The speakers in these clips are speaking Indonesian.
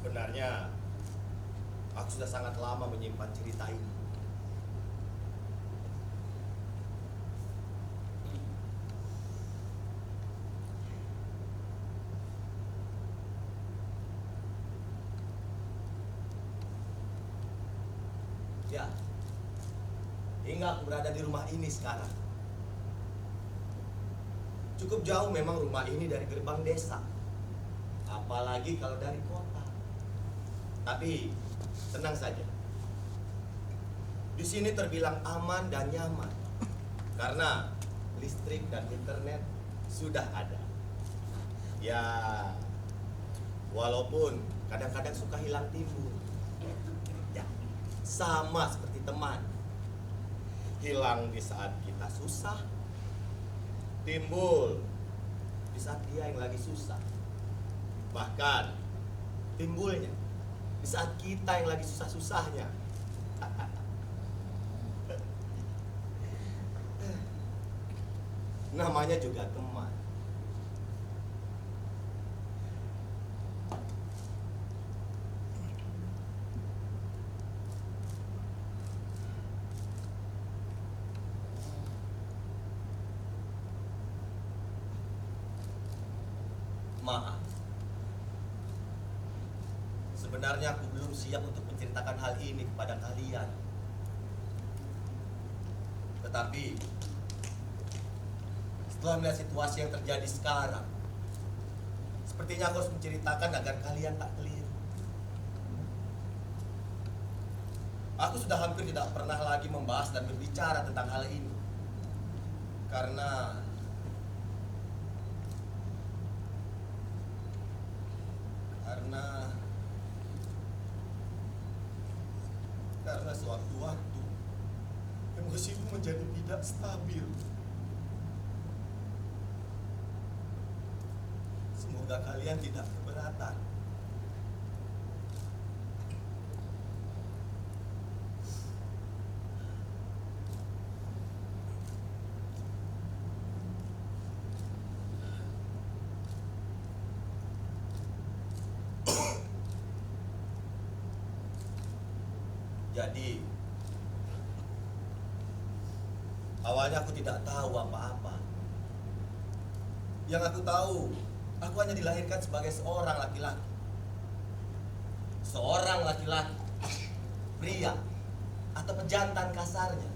Sebenarnya, aku sudah sangat lama menyimpan cerita ini. Ya, hingga aku berada di rumah ini sekarang. Cukup jauh memang rumah ini dari gerbang desa. Apalagi kalau dari kota. Tapi tenang saja. Di sini terbilang aman dan nyaman karena listrik dan internet sudah ada. Ya, walaupun kadang-kadang suka hilang timbul. Ya, sama seperti teman. Hilang di saat kita susah, timbul di saat dia yang lagi susah. Bahkan timbulnya di saat kita yang lagi susah-susahnya. Namanya juga teman. Maaf. Sebenarnya aku belum siap untuk menceritakan hal ini kepada kalian. Tetapi setelah melihat situasi yang terjadi sekarang, sepertinya aku harus menceritakan agar kalian tak keliru. Aku sudah hampir tidak pernah lagi membahas dan berbicara tentang hal ini. Karena sewaktu-waktu emosiku menjadi tidak stabil. Semoga kalian tidak keberatan. Jadi, awalnya aku tidak tahu apa-apa. Yang aku tahu, aku hanya dilahirkan sebagai seorang laki-laki. Seorang laki-laki, pria, atau pejantan kasarnya,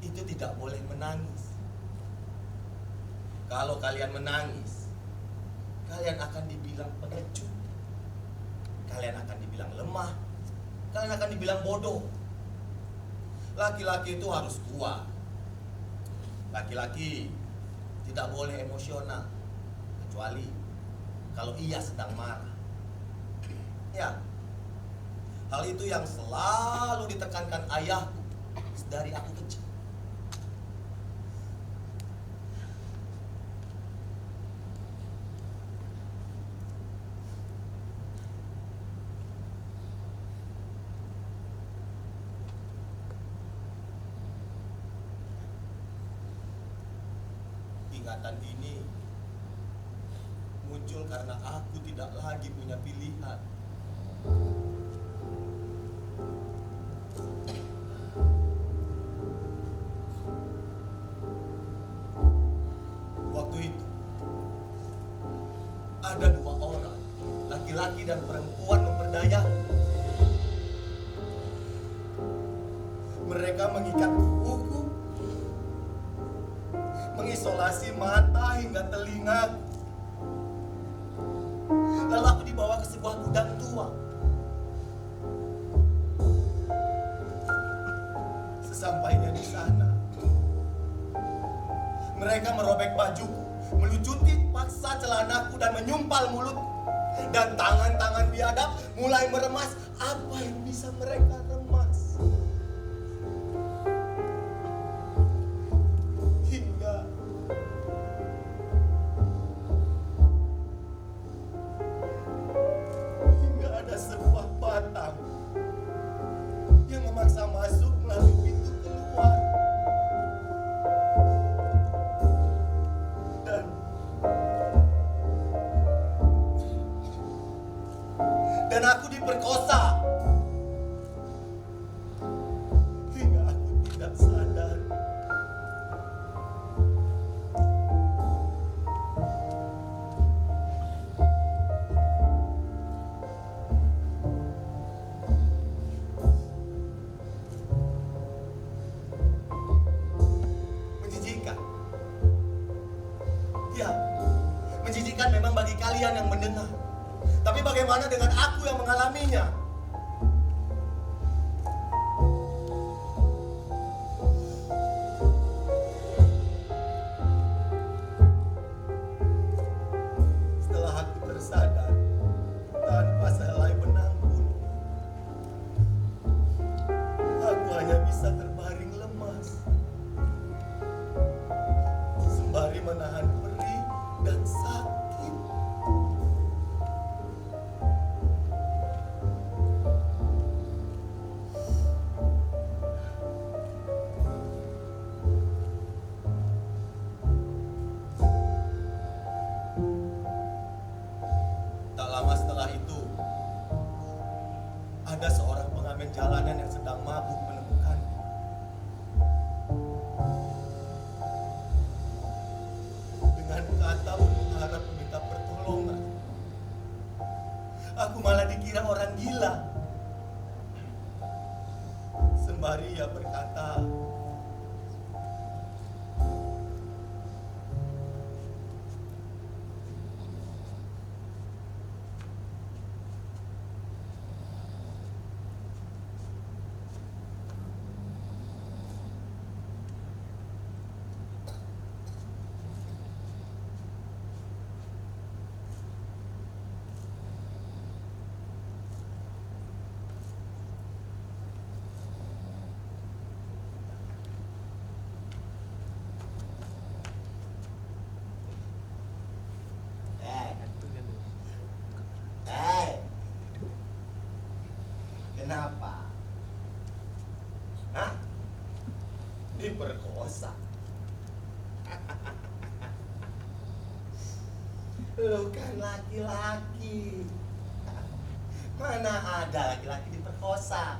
itu tidak boleh menangis. Kalau kalian menangis, kalian akan dibilang pengecut. Kalian akan dibilang lemah. Kalian akan dibilang bodoh. Laki-laki itu harus kuat. Laki-laki tidak boleh emosional, kecuali kalau ia sedang marah. Ya, hal itu yang selalu ditekankan ayahku dari aku kecil. Ingatan ini muncul karena aku tidak lagi punya pilihan. Waktu itu ada dua orang, laki-laki dan perempuan memperdayaku. Mereka mengikat kuku, mengisolasi mata hingga telinga. Lalu aku dibawa ke sebuah gudang tua. Sesampainya di sana, mereka merobek bajuku, melucuti paksa celanaku dan menyumpal mulut. Dan tangan-tangan biadab mulai meremas apa yang bisa mereka remas. Hingga ada sebuah batang yang memaksa masuk melalui pintu keluar. Dan aku mendengar. Tapi bagaimana dengan aku yang mengalaminya? Setelah aku tersadar, tanpa sehelai benang pun, aku hanya bisa terbaring lemas, sembari menahan perih dan sakit. Tak lama setelah itu, ada seorang pengamen jalanan yang sedang mabuk menemukanku. Dengan kata berharap meminta pertolongan, aku malah dikira orang gila. Sembari ia berkata, "Hei, kenapa? Hah? Diperkosa? Lu kan laki-laki. Mana ada laki-laki diperkosa?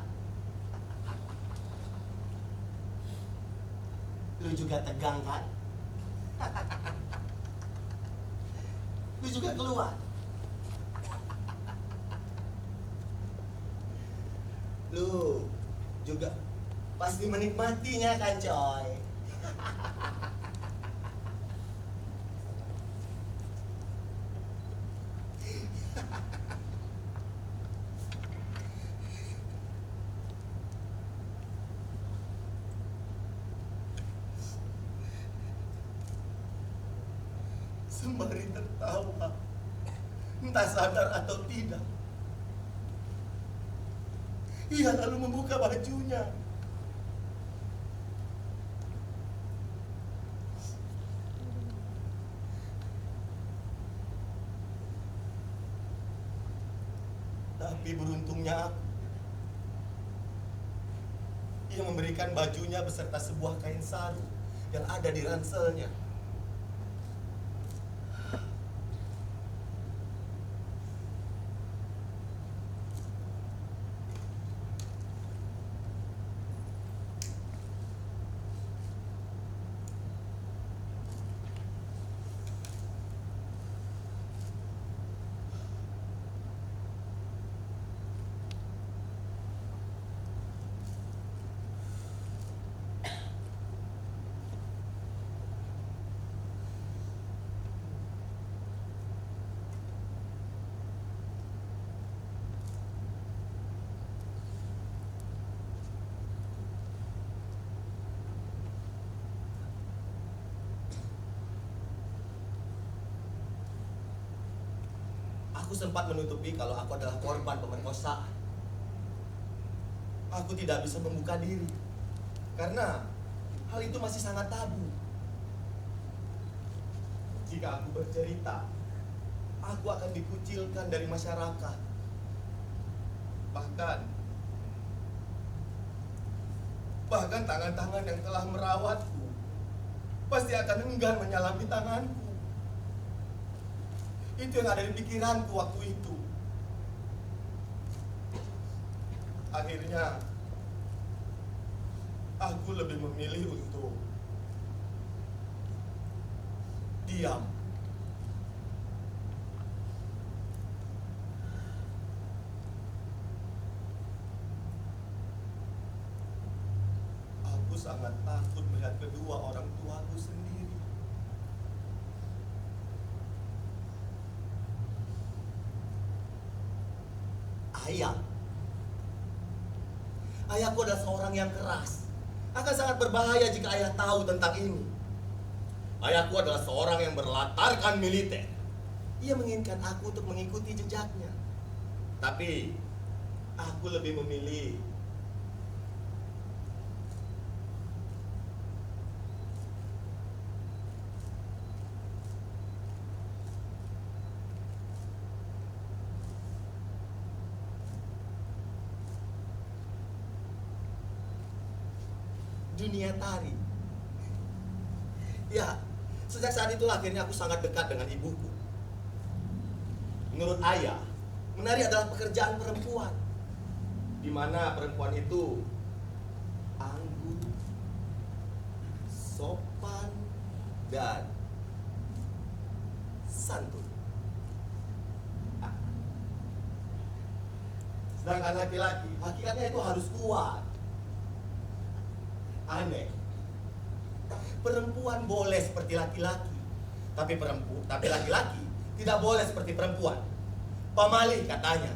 Lu juga tegang kan? Lu juga keluar? Lu juga pasti menikmatinya kan, coy?" Sembari tertawa, entah sadar atau tidak, ia lalu membuka bajunya. Tapi beruntungnya aku, ia memberikan bajunya beserta sebuah kain sarung yang ada di ranselnya. Aku sempat menutupi kalau aku adalah korban pemerkosaan. Aku tidak bisa membuka diri karena hal itu masih sangat tabu. Jika aku bercerita, aku akan dikucilkan dari masyarakat. Bahkan tangan-tangan yang telah merawatku pasti akan enggan menyalami tanganku. Itu yang ada di pikiranku waktu itu. Akhirnya, aku lebih memilih untuk diam. Aku sangat takut melihat kedua orang tuaku sendiri. ayah. Ayahku adalah seorang yang keras. Akan sangat berbahaya jika ayah tahu tentang ini. Ayahku adalah seorang yang berlatarkan militer. Ia menginginkan aku untuk mengikuti jejaknya. Tapi aku lebih memilih dunia tari. Ya, sejak saat itulah akhirnya aku sangat dekat dengan ibuku. Menurut ayah, menari adalah pekerjaan perempuan, di mana perempuan itu anggun, sopan, dan santun. Sedangkan laki-laki, hakikatnya itu harus kuat. Aneh. Perempuan boleh seperti laki-laki, tapi laki-laki tidak boleh seperti perempuan. Pamali katanya.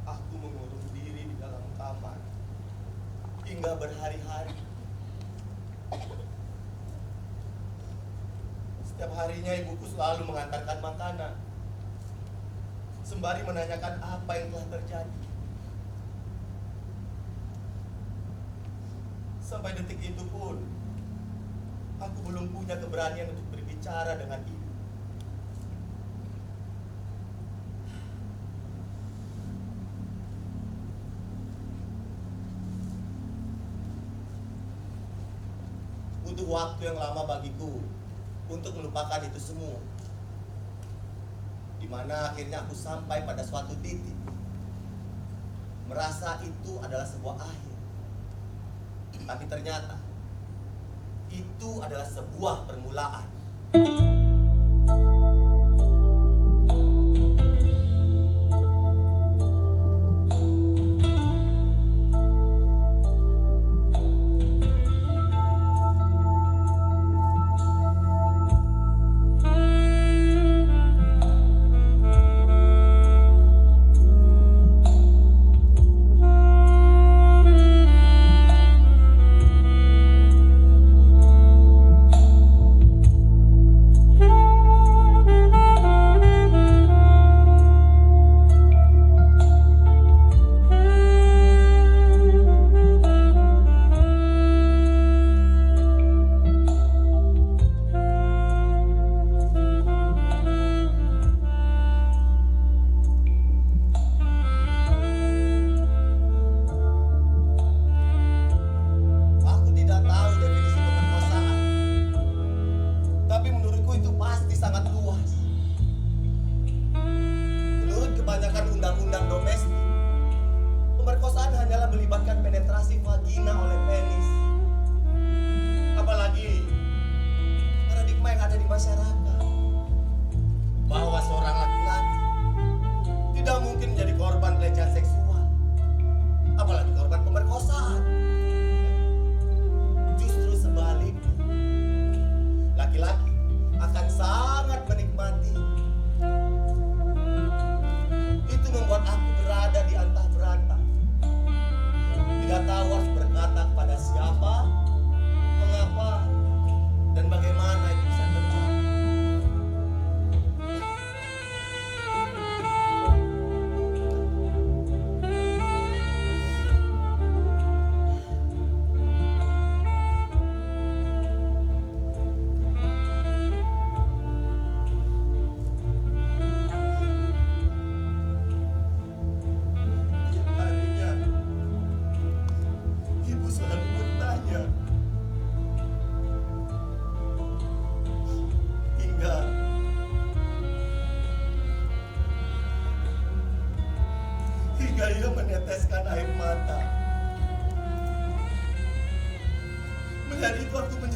Aku mengurung diri di dalam kamar hingga berhari-hari. Setiap harinya ibuku selalu mengantarkan makanan, sembari menanyakan apa yang telah terjadi. Sampai detik itu pun, aku belum punya keberanian untuk berbicara dengan ibu. Butuh waktu yang lama bagiku untuk melupakan itu semua. Di mana akhirnya aku sampai pada suatu titik, merasa itu adalah sebuah akhir. Tapi ternyata itu adalah sebuah permulaan.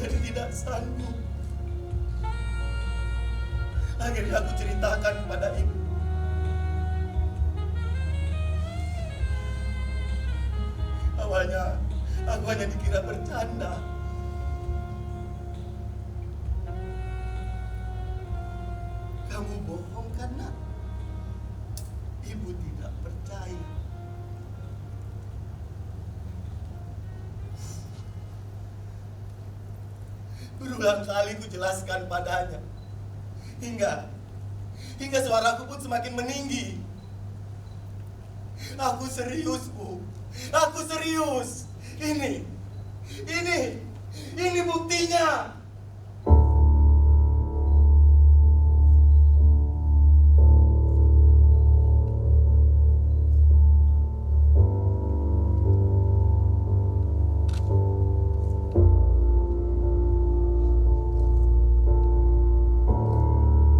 menjadi tidak sanggup. Akhirnya aku ceritakan kepada ibu. Awalnya aku hanya dikira bercanda. Kamu bohong kan, Nak? Ibu tidak percaya. Berulang kali ku jelaskan padanya. Hingga suaraku pun semakin meninggi. Aku serius, Bu. Aku serius. Ini buktinya.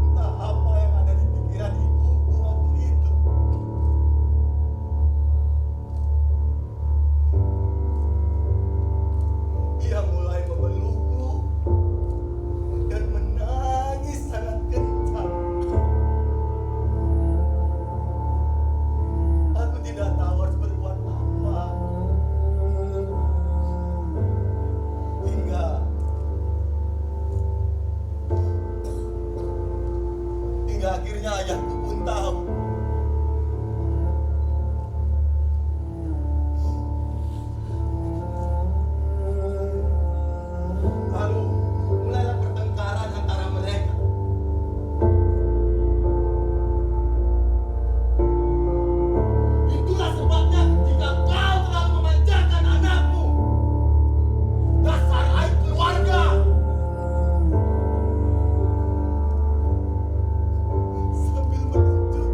Entah apa yang ada di pikiran ibuku waktu itu. Ia mulai memelukku dan menangis sangat kencang. Aku tidak tahu harus berbuat apa. Hingga akhirnya ayahku pun tahu. Lalu mulailah pertengkaran antara mereka. Itulah sebabnya jika kau terlalu memanjakan anakmu. Dasar aib keluarga. Sambil menunjukku.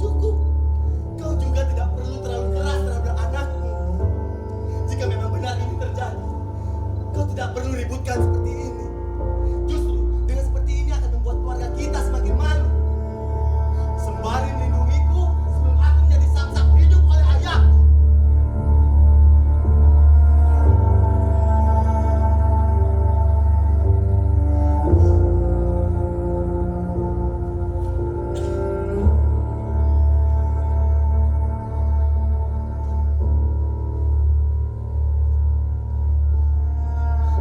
Cukup. Kau juga tidak perlu terlalu keras terhadap anakmu. Jika memang benar ini terjadi, kau tidak perlu ributkan seperti ini. Justru dengan seperti ini akan membuat keluarga kita semakin malu. Sembari melindungiku sebelum aku menjadi samsak hidup oleh ayahku.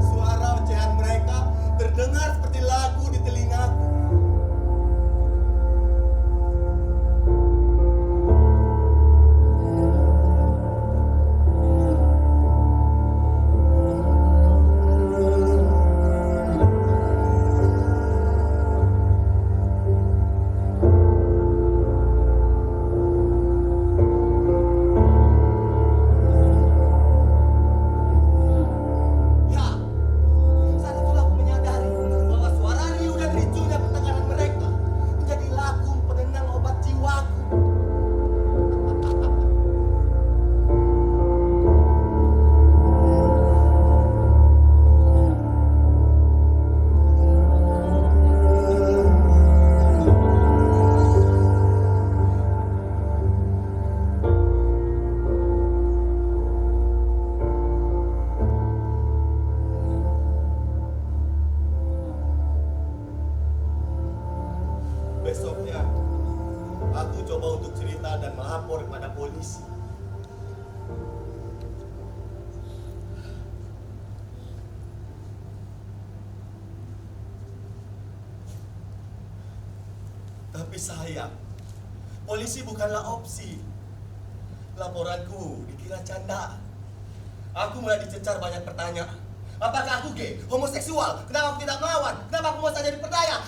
Suara ocehan mereka terdengar seperti lagu di telingaku. Ya, saat itulah aku menyadari bahwa suara riuh dan ricuhnya pertengkaran mereka menjadi lagu penenang obat jiwaku. Besoknya, aku coba untuk cerita dan melapor kepada polisi. Tapi sayang, polisi bukanlah opsi. Laporanku dikira canda. Aku mulai dicecar banyak pertanyaan. Apakah aku gay, homoseksual? Kenapa aku tidak melawan? Kenapa aku mau saja diperdaya?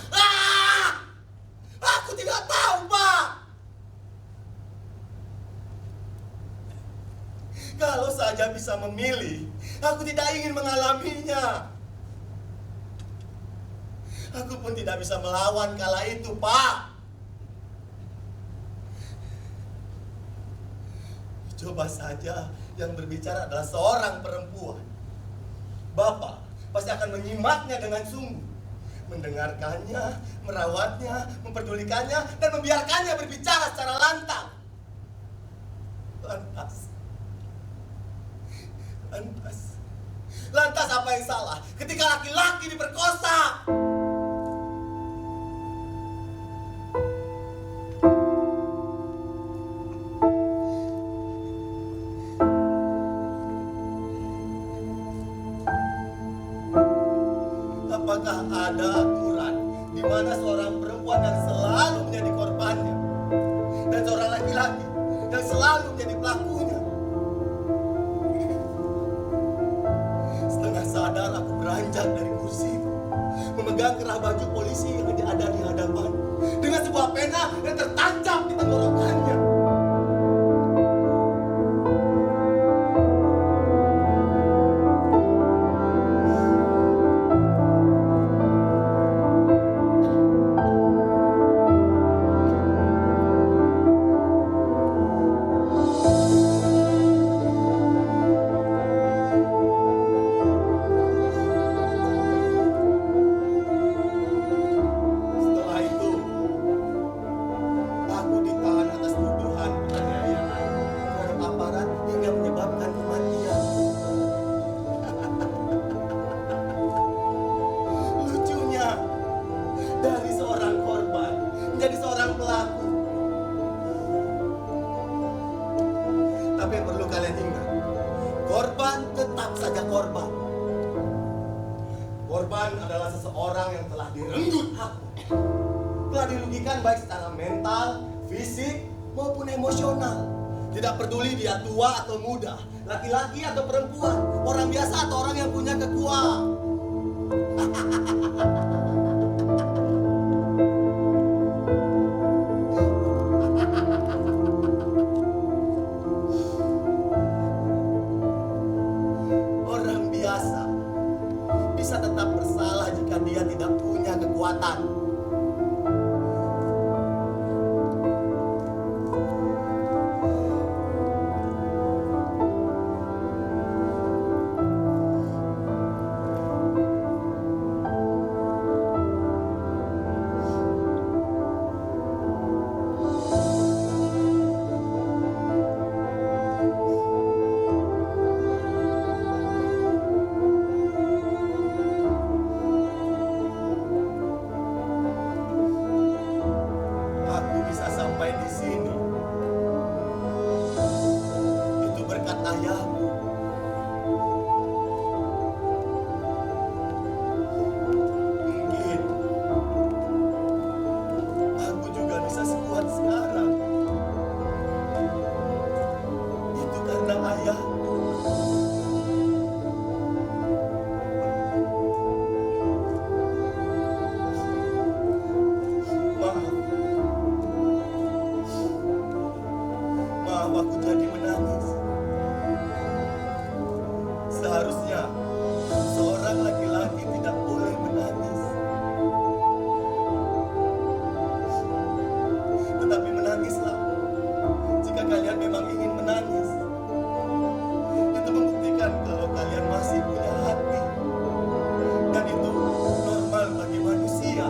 Aku tidak tahu, Pak. Kalau saja bisa memilih, aku tidak ingin mengalaminya. Aku pun tidak bisa melawan kala itu, Pak. Coba saja yang berbicara adalah seorang perempuan. Bapak pasti akan menyimaknya dengan sungguh, mendengarkannya, merawatnya, memperdulikannya, dan membiarkannya berbicara secara lantang. yang salah ketika laki-laki diperkosa. Apakah ada aturan di mana seorang perempuan yang selalu menjadi korbannya dan seorang laki-laki yang selalu menjadi pelakunya? Setengah sadar aku beranjak dari kursiku, memegang kerah baju polisi yang ada di hadapan dengan sebuah pena yang tertancap di tenggorokannya. Setelah itu, aku ditahan atas tuduhan penganiayaan terhadap aparat hingga menyebabkan kematian. Lucunya, dari seorang korban menjadi seorang pelaku. Tapi yang perlu kalian ingat, korban tetap saja korban. Korban adalah seseorang yang telah direnggut haknya, telah dirugikan baik secara mental, fisik, maupun emosional. Tidak peduli dia tua atau muda, laki-laki atau perempuan, orang biasa atau orang yang punya kekuatan. Orang biasa bisa tetap bersalah jika dia tidak punya kekuatan. Aku bisa sampai di sini, itu berkat ayahku. Mungkin aku juga bisa sekuat sekarang, itu karena ayahku. Maaf, aku jadi menangis. Seharusnya seorang laki-laki tidak boleh menangis. Tetapi menangislah jika kalian memang ingin menangis. Itu membuktikan kalau kalian masih punya hati. Dan itu normal bagi manusia.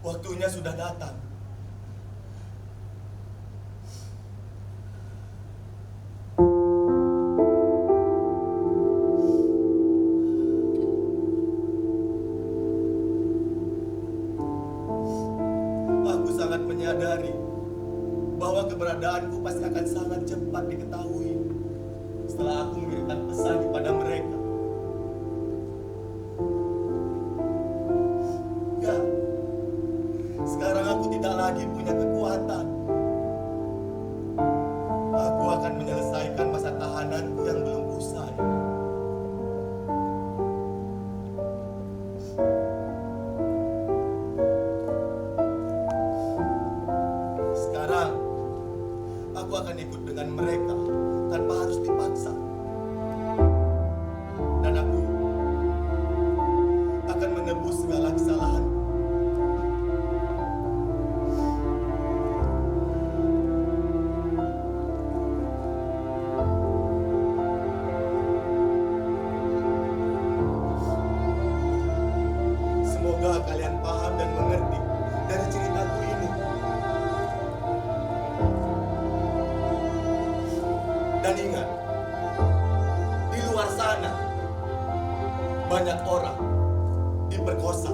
Waktunya sudah datang. Aku sangat menyadari bahwa keberadaanku pasti akan sangat cepat diketahui setelah aku mengirimkan pesan kepada mereka. Ya, sekarang aku tidak lagi punya kekuatan. Aku akan menyelesaikan masa tahananku yang belum usai. banyak orang diperkosa,